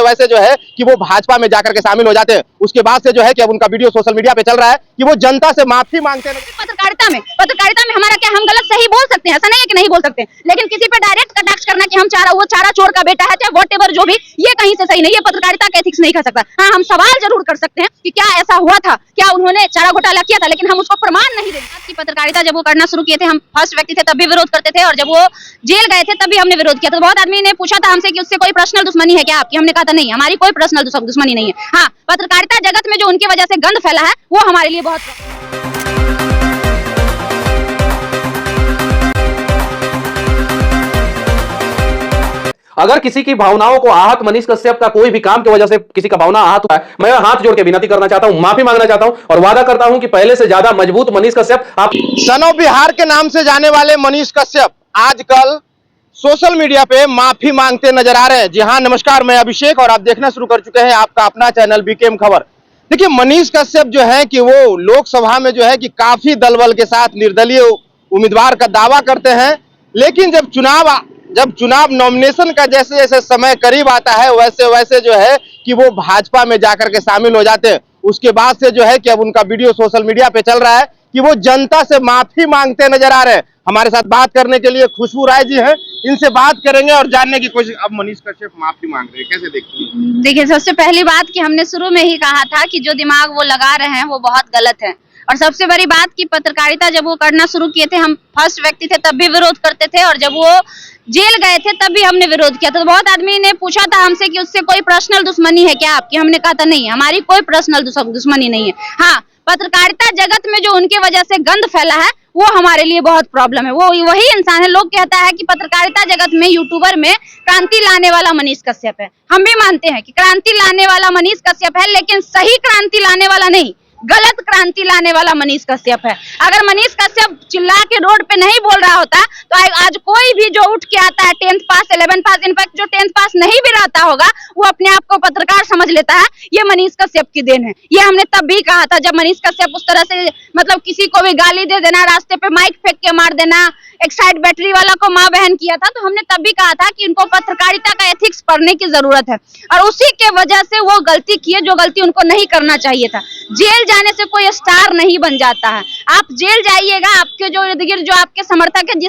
वैसे वैसे जो है कि वो भाजपा में जाकर के शामिल हो जाते हैं। उसके बाद से जो है कि अब उनका वीडियो सोशल मीडिया पे चल रहा है कि वो जनता से माफी मांगते हैं। पत्रकारिता में हमारा क्या, हम गलत सही बोल सकते हैं, ऐसा नहीं है कि नहीं बोल सकते, लेकिन किसी पे डायरेक्ट कटाक्ष करना कि हम वो चारा चोर का बेटा है, चाहे व्हाटएवर जो भी, ये कहीं से सही नहीं है। पत्रकारिता का एथिक्स नहीं कर सकता। हाँ, हम सवाल जरूर कर सकते हैं कि क्या ऐसा हुआ था, क्या उन्होंने चारा घोटाला किया था, लेकिन हम उसको प्रमाण नहीं देंगे। पत्रकारिता जब वो करना शुरू किए थे, हम फर्स्ट व्यक्ति थे तब भी विरोध करते थे, और जब वो जेल गए थे तब भी हमने विरोध किया था। बहुत आदमी ने पूछा था हमसे कि उससे कोई पर्सनल दुश्मनी है क्या आपकी, हमने कहा था नहीं, हमारी कोई पर्सनल दुश्मनी नहीं है। हाँ, पत्रकारिता जगत में जो उनकी वजह से गंद फैला है वो हमारे लिए बहुत। अगर किसी की भावनाओं को आहत, मनीष कश्यप का कोई भी काम की वजह से किसी का भावना आहत हुआ है, मैं हाथ जोड़ के विनती करना चाहता हूं, माफी मांगना चाहता हूं और वादा करता हूं कि पहले से ज्यादा मजबूत मनीष कश्यप आप। सन ऑफ बिहार के नाम से जाने वाले मनीष कश्यप आजकल सोशल मीडिया पे माफी मांगते नजर आ रहे हैं। जी हाँ, नमस्कार, मैं अभिषेक और आप देखना शुरू कर चुके हैं आपका अपना चैनल बीकेएम खबर। देखिए, मनीष कश्यप जो है कि वो लोकसभा में जो है कि काफी दलबल के साथ निर्दलीय उम्मीदवार का दावा करते हैं, लेकिन जब चुनाव नॉमिनेशन का जैसे जैसे समय करीब आता है वैसे वैसे जो है कि वो भाजपा में जाकर के शामिल हो जाते हैं। उसके बाद से जो है कि अब उनका वीडियो सोशल मीडिया पे चल रहा है कि वो जनता से माफी मांगते नजर आ रहे हैं। हमारे साथ बात करने के लिए खुशबू राय जी हैं, इनसे बात करेंगे और जानने की कोशिश। अब मनीष कश्यप माफी मांग रहे हैं, कैसे देखते हैं? देखिए, सबसे पहली बात कि हमने शुरू में ही कहा था कि जो दिमाग वो लगा रहे हैं वो बहुत गलत है। और सबसे बड़ी बात कि पत्रकारिता जब वो करना शुरू किए थे, हम फर्स्ट व्यक्ति थे तब भी विरोध करते थे, और जब वो जेल गए थे तब भी हमने विरोध किया था। तो बहुत आदमी ने पूछा था हमसे कि उससे कोई पर्सनल दुश्मनी है क्या आपकी, हमने कहा था नहीं, हमारी कोई पर्सनल दुश्मनी नहीं है। हाँ, पत्रकारिता जगत में जो उनके वजह से गंद फैला है वो हमारे लिए बहुत प्रॉब्लम है। वो वही इंसान है, लोग कहता है कि पत्रकारिता जगत में यूट्यूबर में क्रांति लाने वाला मनीष कश्यप है। हम भी मानते हैं कि क्रांति लाने वाला मनीष कश्यप है, लेकिन सही क्रांति लाने वाला नहीं, गलत क्रांति लाने वाला मनीष कश्यप है। अगर मनीष कश्यप चिल्ला के रोड पे नहीं बोल रहा होता तो आज कोई भी जो उठ के आता है 10th पास 11th पास, इनफैक्ट जो 10th पास नहीं भी रहता होगा वो अपने आप को पत्रकार समझ लेता है, ये मनीष कश्यप की देन है। ये हमने तब भी कहा था जब मनीष कश्यप उस तरह से मतलब किसी को भी गाली दे देना, रास्ते पे माइक फेंक के मार देना, एक साइड बैटरी वाला को माँ बहन किया था, तो हमने तब भी कहा था कि इनको पत्रकारिता का एथिक्स पढ़ने की जरूरत है। और उसी के वजह से वो गलती किए जो गलती उनको नहीं करना चाहिए था। जेल जाने से कोई स्टार नहीं बन जाता है। आप जेल जाइएगा, आपके जो इर्द गिर्द जो आपके समर्थक है,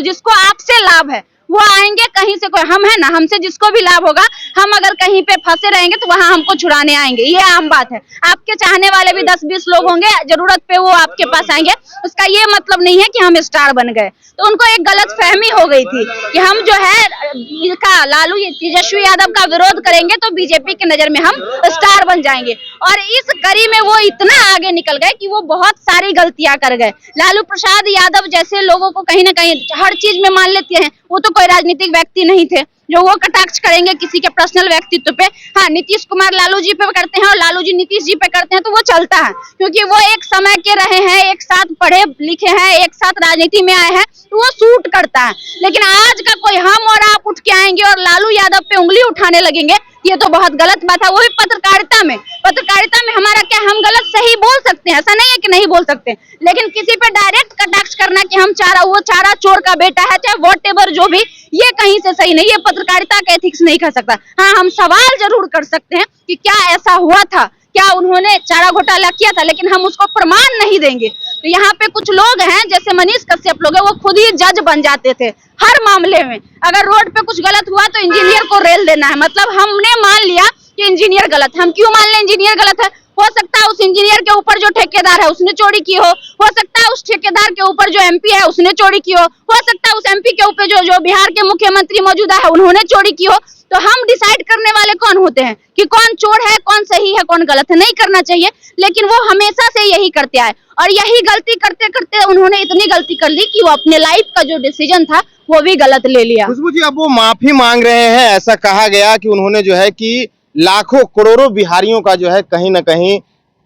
जिसको आपसे लाभ है वो आएंगे कहीं से। कोई हम है ना, हमसे जिसको भी लाभ होगा, हम अगर कहीं पे फंसे रहेंगे तो वहां हमको छुड़ाने आएंगे, ये आम बात है। आपके चाहने वाले भी 10-20 लोग होंगे, जरूरत पे वो आपके पास आएंगे। उसका ये मतलब नहीं है कि हम स्टार बन गए। तो उनको एक गलत फहमी हो गई थी कि हम जो है लालू तेजस्वी यादव का विरोध करेंगे तो बीजेपी की नजर में हम स्टार बन जाएंगे, और इस कड़ी में वो इतना आगे निकल गए कि वो बहुत सारी गलतियां कर गए। लालू प्रसाद यादव जैसे लोगों को कहीं ना कहीं हर चीज में मान लेते हैं, वो तो कोई राजनीतिक व्यक्ति नहीं थे जो वो कटाक्ष करेंगे किसी के पर्सनल व्यक्तित्व पे। हाँ, नीतीश कुमार लालू जी पे करते हैं और लालू जी नीतीश जी पे करते हैं तो वो चलता है, क्योंकि वो एक समय के रहे हैं, एक साथ पढ़े लिखे हैं, एक साथ राजनीति में आए हैं, तो वो सूट करता है। लेकिन आज का कोई हम और आप उठ के आएंगे और लालू यादव पे उंगली उठाने लगेंगे, ये तो बहुत गलत बात है। वो भी पत्रकारिता में हमारा क्या, हम गलत सही बोल सकते हैं, ऐसा नहीं है कि नहीं बोल सकते, लेकिन किसी पे डायरेक्ट कटाक्ष करना कि हम चारा चोर का बेटा है, चाहे व्हाटएवर जो भी, ये कहीं से सही नहीं है। पत्रकारिता का एथिक्स नहीं कर सकता। हाँ, हम सवाल जरूर कर सकते हैं कि क्या ऐसा हुआ था, क्या उन्होंने चारा घोटाला किया था, लेकिन हम उसको प्रमाण नहीं देंगे। तो यहाँ पे कुछ लोग हैं जैसे मनीष कश्यप लोग हैं, वो खुद ही जज बन जाते थे हर मामले में। अगर रोड पे कुछ गलत हुआ तो इंजीनियर को रेल देना है, मतलब हमने मान लिया कि इंजीनियर गलत है। हम क्यों मान लें इंजीनियर गलत है? हो सकता है उस इंजीनियर के ऊपर जो ठेकेदार है उसने चोरी की हो सकता है उस ठेकेदार के ऊपर जो एमपी है उसने चोरी की हो सकता है उस एमपी के ऊपर जो बिहार के मुख्यमंत्री मौजूदा है उन्होंने चोरी की हो। तो हम डिसाइड करने वाले कौन होते हैं कि कौन चोर है, कौन सही है, कौन गलत है? नहीं करना चाहिए, लेकिन वो हमेशा से यही करते आए, और यही गलती करते करते उन्होंने इतनी गलती कर ली कि वो अपने लाइफ का जो डिसीजन था वो भी गलत ले लिया। खुशबू जी, अब वो माफी मांग रहे हैं। ऐसा कहा गया कि उन्होंने जो है कि लाखों करोड़ों बिहारियों का जो है कहीं ना कहीं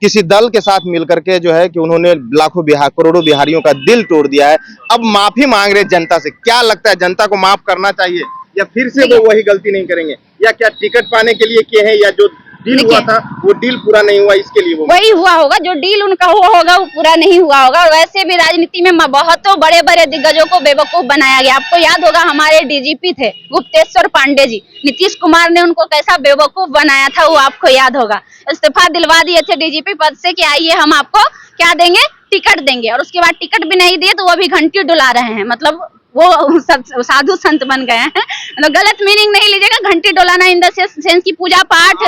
किसी दल के साथ मिलकर के जो है कि उन्होंने लाखों करोड़ों बिहारियों का दिल तोड़ दिया है। अब माफी मांग रहे जनता से, क्या लगता है जनता को माफ करना चाहिए या फिर से वो वही गलती नहीं करेंगे, या क्या टिकट पाने के लिए किए हैं, या जो डील हुआ था, वो डील पूरा नहीं हुआ, इसके लिए वो वही हुआ होगा, जो डील उनका हुआ होगा वो पूरा नहीं हुआ होगा। और वैसे भी राजनीति में बहुतों बड़े बड़े दिग्गजों को बेवकूफ बनाया गया। आपको याद होगा हमारे डीजीपी थे गुप्तेश्वर पांडे जी, नीतीश कुमार ने उनको कैसा बेवकूफ बनाया था वो आपको याद होगा। इस्तीफा दिलवा दिए थे डीजीपी पद से कि आइए हम आपको क्या देंगे, टिकट देंगे, और उसके बाद टिकट भी नहीं दिए तो वो भी घंटी डुला रहे हैं। मतलब वो साधु संत बन गए हैं। मतलब गलत मीनिंग नहीं लीजिएगा, घंटी डोलाना इन द सेंस की पूजा पाठ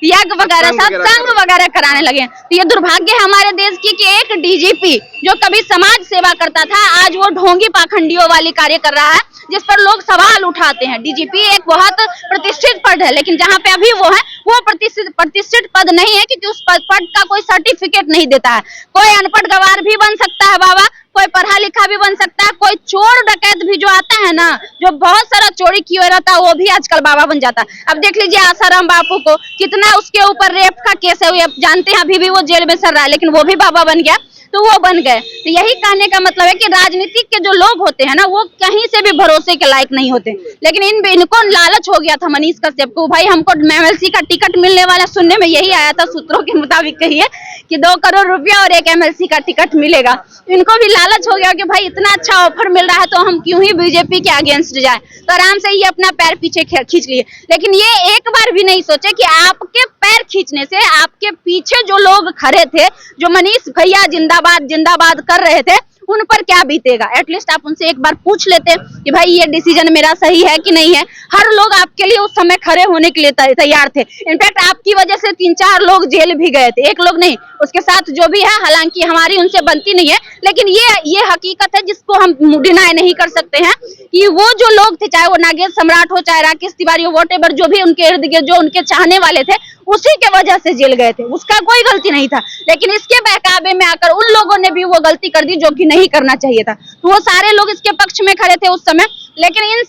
यज्ञ वगैरह सत्संग वगैरह कराने लगे हैं। तो ये दुर्भाग्य है हमारे देश की कि एक डीजीपी जो कभी समाज सेवा करता था आज वो ढोंगी पाखंडियों वाली कार्य कर रहा है, जिस पर लोग सवाल उठाते हैं। डीजीपी एक बहुत प्रतिष्ठित पद है, लेकिन जहाँ पे अभी वो है वो प्रतिष्ठित पद नहीं है, क्योंकि उस पद का कोई सर्टिफिकेट नहीं देता है। कोई अनपढ़ गवार भी बन सकता है बाबा, कोई पढ़ा लिखा भी बन सकता है, कोई चोर डकैत भी जो आता है ना, जो बहुत सारा चोरी किया रहता है, वो भी आजकल बाबा बन जाता है। अब देख लीजिए आसाराम बापू को, कितना उसके ऊपर रेप का केस है, वो जानते हैं अभी भी वो जेल में सड़ रहा है, लेकिन वो भी बाबा बन गया, तो वो बन गए। तो यही कहने का मतलब है कि राजनीतिक के जो लोग होते हैं ना वो कहीं से भी भरोसे के लायक नहीं होते। लेकिन इनको लालच हो गया था मनीष कश्यप को, भाई हमको एमएलसी का टिकट मिलने वाला, सुनने में यही आया था सूत्रों के मुताबिक कहिए कि 2 करोड़ रुपया और एक एमएलसी का टिकट मिलेगा। इनको भी लालच हो गया कि भाई इतना अच्छा ऑफर मिल रहा है तो हम क्यों ही बीजेपी के अगेंस्ट जाए, तो आराम से ये अपना पैर पीछे खींच लिए। लेकिन ये एक बार भी नहीं सोचे कि आपके पैर खींचने से आपके पीछे जो लोग खड़े थे, जो मनीष भैया जिंदाबाद जिंदाबाद कर रहे थे, उन पर क्या बीतेगा। एटलीस्ट आप उनसे एक बार पूछ लेते कि भाई ये डिसीजन मेरा सही है कि नहीं है। हर लोग आपके लिए उस समय खड़े होने के लिए तैयार थे। इनफैक्ट आपकी वजह से 3-4 लोग जेल भी गए थे, एक लोग नहीं, उसके साथ जो भी है, हालांकि हमारी उनसे बनती नहीं है, लेकिन ये हकीकत है जिसको हम डिनाई नहीं कर सकते हैं कि वो जो लोग थे, चाहे वो नागेश सम्राट हो, चाहे राकेश तिवारी हो, वॉटेवर, जो भी उनके इर्द गिर्द जो उनके चाहने वाले थे, उसी के वजह से जेल गए थे, उसका कोई गलती नहीं था। लेकिन इसके बहकावे में आकर उन लोगों ने भी वो गलती कर दी जो कि नहीं करना चाहिए था। तो वो सारे लोग इसके पक्ष में खड़े थे उस समय, लेकिन इन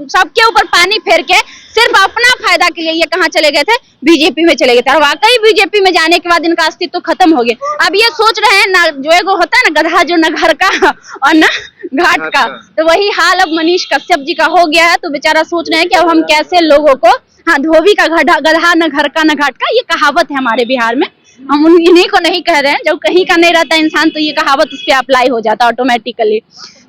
सबके ऊपर पानी फेर के सिर्फ अपना फायदा के लिए ये कहाँ चले गए थे, बीजेपी में चले गए थे। और वाकई बीजेपी में जाने के बाद इनका अस्तित्व तो खत्म हो गया। अब ये सोच रहे हैं ना, जो एगो होता है ना गधा, जो न घर का और न घाट का, तो वही हाल अब मनीष कश्यप जी का हो गया है। तो बेचारा सोच रहे हैं कि अब हम कैसे लोगों को, हाँ, धोबी का गधा न घर का न घाट का, ये कहावत है हमारे बिहार में, हम इन्हीं को नहीं कह रहे हैं। जब कहीं का नहीं रहता इंसान तो ये कहावत उस पर अप्लाई हो जाता ऑटोमेटिकली।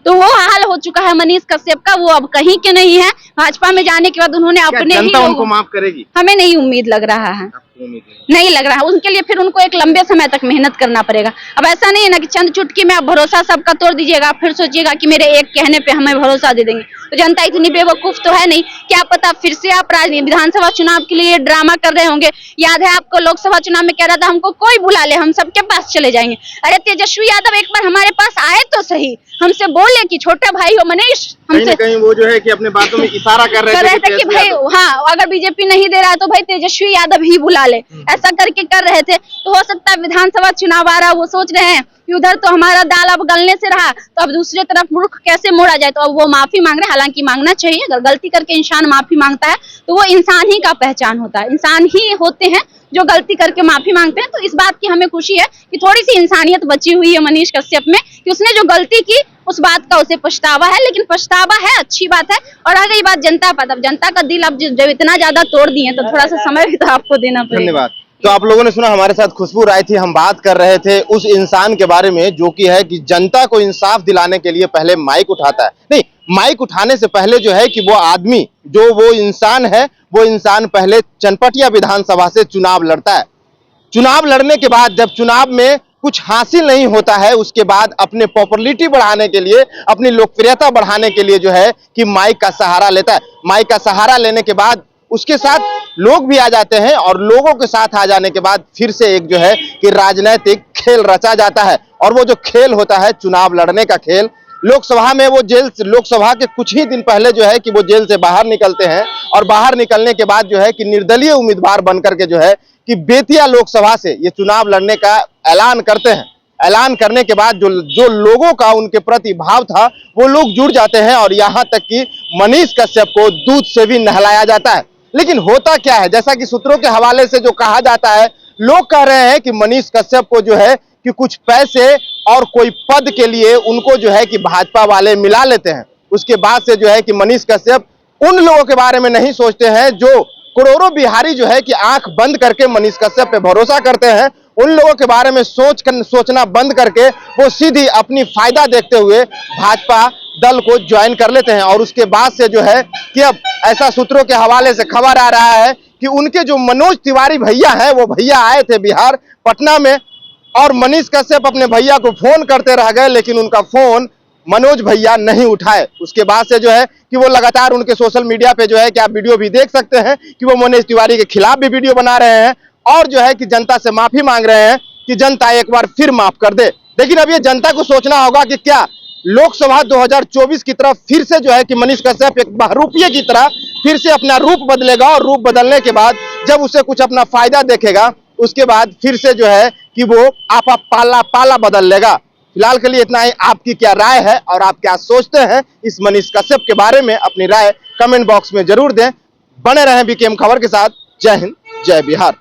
तो वो हाल हो चुका है मनीष कश्यप का, वो अब कहीं के नहीं है। भाजपा में जाने के बाद उन्होंने अपने ही लोगों उनको माफ करेगी, हमें नहीं उम्मीद लग रहा है, नहीं लग रहा है। उनके लिए फिर उनको एक लंबे समय तक मेहनत करना पड़ेगा। अब ऐसा नहीं है ना कि चंद चुटकी में आप भरोसा सबका तोड़ दीजिएगा, फिर सोचिएगा कि मेरे एक कहने पे हमें भरोसा दे देंगे। तो जनता इतनी बेवकूफ तो है नहीं, क्या पता फिर से आप विधानसभा चुनाव के लिए ड्रामा कर रहे होंगे। याद है आपको लोकसभा चुनाव में कह रहा था हमको कोई बुला ले, हम सबके पास चले जाएंगे। अरे तेजस्वी यादव एक बार हमारे पास आए तो सही, हमसे बोले कि छोटे भाई हो मनीष, हमसे कहीं वो जो है कि अपने बातों में इशारा कर रहे थे कि भाई हाँ, अगर बीजेपी नहीं दे रहा तो भाई तेजस्वी यादव ही बुला ले, ऐसा करके कर रहे थे। तो हो सकता है विधानसभा चुनाव आ रहा, वो सोच रहे हैं कि उधर तो हमारा दाल अब गलने से रहा, तो अब दूसरी तरफ मुल्क कैसे मोड़ा जाए। तो अब वो माफी मांग रहे हैं, हालांकि मांगना चाहिए। अगर गलती करके इंसान माफी मांगता है तो वो इंसान ही का पहचान होता है, इंसान ही होते हैं जो गलती करके माफी मांगते हैं। तो इस बात की हमें खुशी है कि थोड़ी सी इंसानियत बची हुई है मनीष कश्यप में, कि उसने जो गलती की उस बात का उसे पछतावा है। लेकिन पछतावा है, अच्छी बात है। और आ गई बात जनता पर, अब जनता का दिल अब जब इतना ज्यादा तोड़ दिए तो थोड़ा सा समय भी तो आपको देना पड़ेगा। धन्यवाद। तो आप लोगों ने सुना, हमारे साथ खुशबू राय थी, हम बात कर रहे थे उस इंसान के बारे में जो कि है कि जनता को इंसाफ दिलाने के लिए पहले माइक उठाता है। नहीं, माइक उठाने से पहले जो है कि वो आदमी, जो वो इंसान है, वो इंसान पहले चनपटिया विधानसभा से चुनाव लड़ता है। चुनाव लड़ने के बाद जब चुनाव में कुछ हासिल नहीं होता है, उसके बाद अपने पॉपुलैरिटी बढ़ाने के लिए, अपनी लोकप्रियता बढ़ाने के लिए जो है कि माइक का सहारा लेता है। माइक का सहारा लेने के बाद उसके साथ लोग भी आ जाते हैं, और लोगों के साथ आ जाने के बाद फिर से एक जो है कि राजनीतिक खेल रचा जाता है। और वो जो खेल होता है चुनाव लड़ने का खेल, लोकसभा में वो लोकसभा के कुछ ही दिन पहले जो है कि वो जेल से बाहर निकलते हैं, और बाहर निकलने के बाद जो है कि निर्दलीय उम्मीदवार बनकर के जो है कि बेतिया लोकसभा से ये चुनाव लड़ने का ऐलान करते हैं। ऐलान करने के बाद जो लोगों का उनके प्रति भाव था वो लोग जुड़ जाते हैं, और यहाँ तक कि मनीष कश्यप को दूध से भी नहलाया जाता है। लेकिन होता क्या है, जैसा कि सूत्रों के हवाले से जो कहा जाता है, लोग कह रहे हैं कि मनीष कश्यप को जो है कि कुछ पैसे और कोई पद के लिए उनको जो है कि भाजपा वाले मिला लेते हैं। उसके बाद से जो है कि मनीष कश्यप उन लोगों के बारे में नहीं सोचते हैं जो करोड़ों बिहारी जो है कि आंख बंद करके मनीष कश्यप पे भरोसा करते हैं। उन लोगों के बारे में सोचना बंद करके वो सीधी अपनी फायदा देखते हुए भाजपा दल को ज्वाइन कर लेते हैं। और उसके बाद से जो है कि अब ऐसा सूत्रों के हवाले से खबर आ रहा है कि उनके जो मनोज तिवारी भैया हैं, वो भैया आए थे बिहार पटना में, और मनीष कश्यप अपने भैया को फोन करते रह गए, लेकिन उनका फोन मनोज भैया नहीं उठाए। उसके बाद से जो है कि वो लगातार उनके सोशल मीडिया पे जो है कि आप वीडियो भी देख सकते हैं कि वो मनोज तिवारी के खिलाफ भी वीडियो बना रहे हैं और जो है कि जनता से माफी मांग रहे हैं कि जनता एक बार फिर माफ कर दे। लेकिन अब ये जनता को सोचना होगा कि क्या लोकसभा 2024 की तरफ फिर से जो है कि मनीष कश्यप एक बहरूपिये की तरह फिर से अपना रूप बदलेगा, और रूप बदलने के बाद जब उसे कुछ अपना फायदा देखेगा, उसके बाद फिर से जो है कि वो आपा पाला बदल लेगा। फिलहाल के लिए इतना ही। आपकी क्या राय है और आप क्या सोचते हैं इस मनीष कश्यप के बारे में, अपनी राय कमेंट बॉक्स में जरूर दें। बने रहें बीकेएम खबर के साथ। जय हिंद, जय बिहार।